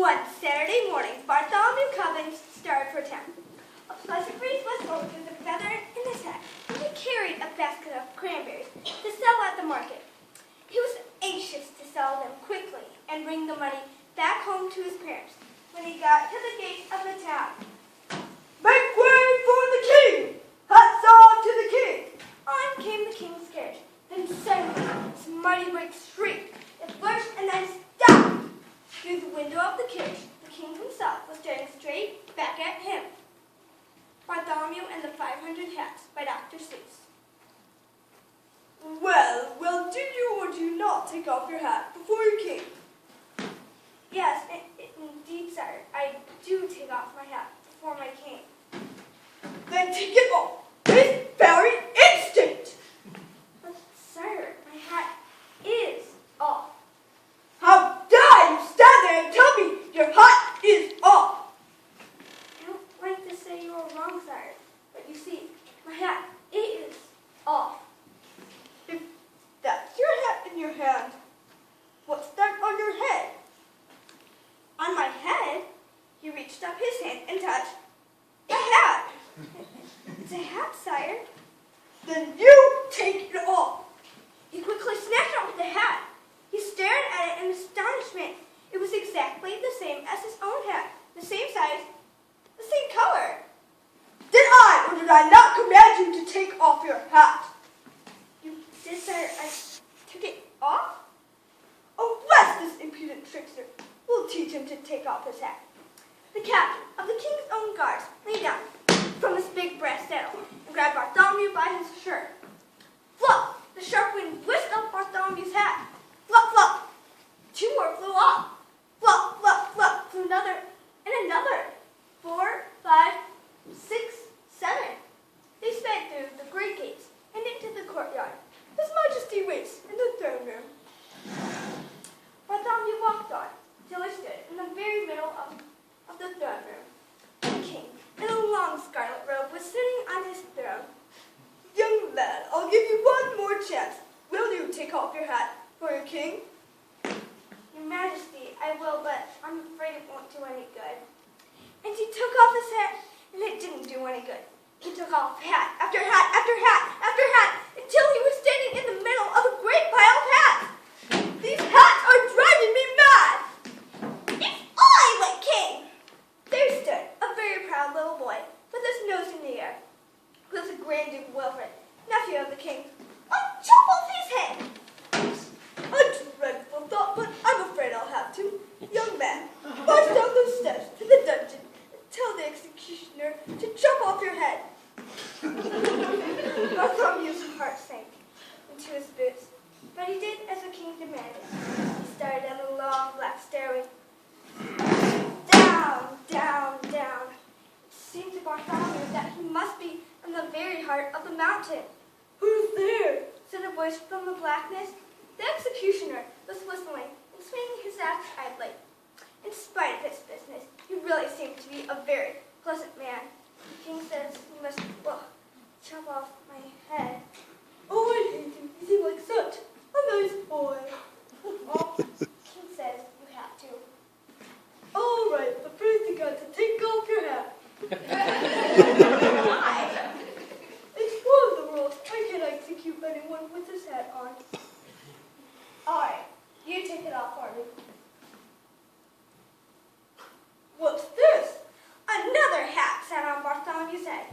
One Saturday morning, Bartholomew Cubbins started for town. A pleasant breeze whistled through the feather in his hat, and he carried a basket of cranberries to sell at the market. He was anxious to sell them quickly and bring the money back home to his parents. When he got to the gate of the town, "Make way for the king! Hats off to the king!" On came the king's carriage. Then suddenly, this mighty great shriek. It lurched and then stopped. Through the window of the carriage, the king himself was staring straight back at him. Bartholomew and the 500 Hats by Dr. Seuss. Well, do you or do you not take off your hat before you king? Yes, indeed, sir. I do take off my hat before my king. Then take it off this very instant! But, sir, my hat is off. How dare you stand there and tell me your hat is off? I don't like to say you are wrong, sir, but you see, my hat is off. If that's your hat in your hand, what's that on your head? On my head? He reached up his hand and touched a hat. It's a hat, sire. Then you take it off. He quickly snatched off the hat. He stared at it in astonishment. It was exactly the same as his own hat, the same size, the same color. Did I or did I not command you to take off your hat? You did, sir. I took it off? Oh, bless this impudent trickster. We'll teach him to take off his hat. The captain of the king's own guards lay down from his big brass saddle and grabbed Bartholomew by his shirt. Fluff! The sharp wind whisked up Bartholomew's hat. Fluff, fluff! 2 more flew off. Fluff, fluff, fluff! Flew another and another. 4, 5, 6, 7. They sped through the great gates and into the courtyard. His Majesty waits in the throne room. Bartholomew walked on till he stood in the very middle of the throne room. The king, in a long scarlet robe, was sitting on his throne. Young man, I'll give you one more chance. Will you take off your hat for your king? Your Majesty, I will, but I'm afraid it won't do any good. And he took off his hat, and it didn't do any good. He took off hat after hat after hat after hat until he was standing in the middle of a great pile of hats. These hats are driving me mad. If I were king! There stood a very proud little boy with his nose in the air, who was the Grand Duke Wilfred, nephew of the king. I'll chop off his head. A dreadful thought, but I'm afraid I'll have to. Young man, march down those steps to the dungeon and tell the executioner to chop off your head. Bartholomew's heart sank into his boots, but he did as the king demanded. He started down the long black stairway. Down, down, down. It seemed to Bartholomew that he must be in the very heart of the mountain. Who's there? Said a voice from the blackness. The executioner was whistling and swinging his axe idly. In spite of his business, he really seemed to be a very pleasant man. The king says you must, chop off my head. Oh, I hate him. You seem like such a nice boy. Well, the king says you have to. All right, but first you got to take off your hat. Why? It's one of the rules. I can't execute anyone with his hat on. All right, you take it off for me. What's this? Another hat sat on Bartholomew's head.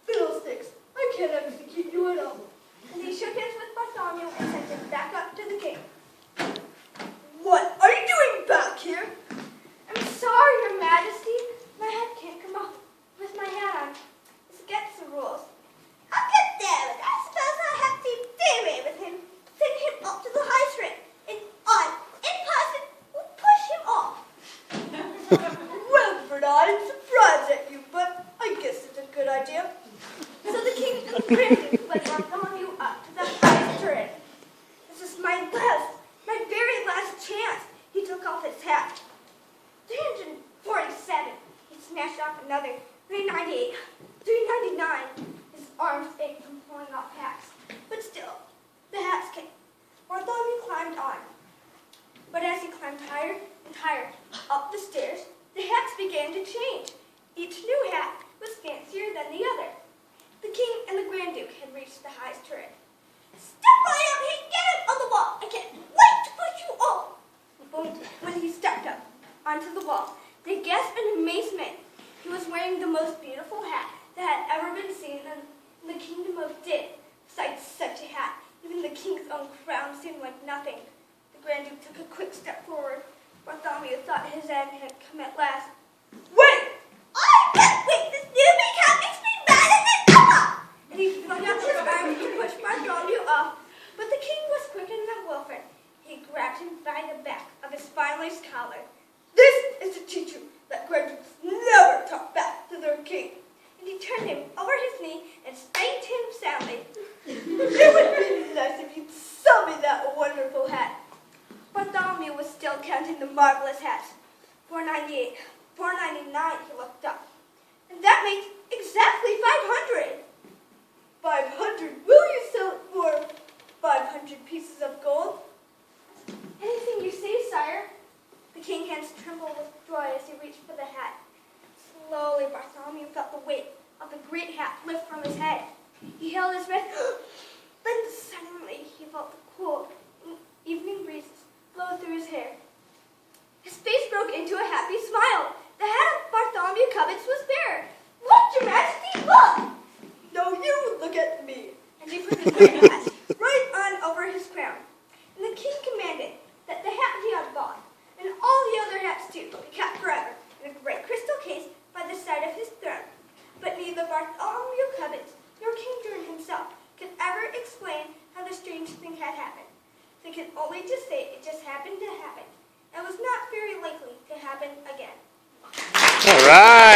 Fiddlesticks, I can't execute you at all. And he shook hands with Bartholomew and sent him back up to the king. What are you doing back here? I'm sorry, Your Majesty. My head can't come off with my hat on. It's against the rules. I'll get there, but I suppose I'll have to do away with him. Send him up to the high street, and I, in person, will push him off. Wilfred, I'm surprised at you, but I guess it's a good idea. So the king granted led Bartholomew up to the highest turret. This is my very last chance. He took off his hat. 347. He snatched off another. 398. 399. His arms ached from pulling off hats. But still, the hats came. Bartholomew climbed on. But as he climbed higher and tired. Up the stairs, the hats began to change. Each new hat was fancier than the other. The king and the Grand Duke had reached the highest turret. "Step right up! Hey, get up on the wall! I can't wait to put you off!" When he stepped up onto the wall, they gasped in amazement. He was wearing the most beautiful hat that had ever been seen in the kingdom of Din. Besides such a hat, even the king's own crown seemed like nothing. The Grand Duke took a quick step forward. Bartholomew thought his end had come at last. "Wait! I can't wait! This new big hat makes me madder than ever!" And he flung out his arms to push Bartholomew off. But the king was quicker than Wilfred. He grabbed him by the back of his fine lace collar. "This is to teach you that Grand Dukes never talk back to their king." And he turned him over his knee and spanked him soundly. "It would be nice if you'd sell me that wonderful hat." Bartholomew was still counting the marvelous hats. $4.98, $4.99, he looked up. "And that makes exactly 500. 500? Will you sell it for 500 pieces of gold?" "Anything you say, sire." The king's hands trembled with joy as he reached for the hat. Slowly, Bartholomew felt the weight of the great hat lift from his head. He held his breath. Then suddenly he felt the cool evening breezes blow through his hair. His face broke into a happy smile. The hat of Bartholomew Cubbins was bare. "Look, Your Majesty, look!" "No, you look at me." And he put the great hat right on over his crown. And the king commanded that the hat he had bought, and all the other hats too, be kept forever in a great crystal case by the side of his throne. But neither Bartholomew Cubbins nor King Jordan himself could ever explain how the strange thing had happened. They could only just say it just happened to happen, and was not very likely to happen again. All right.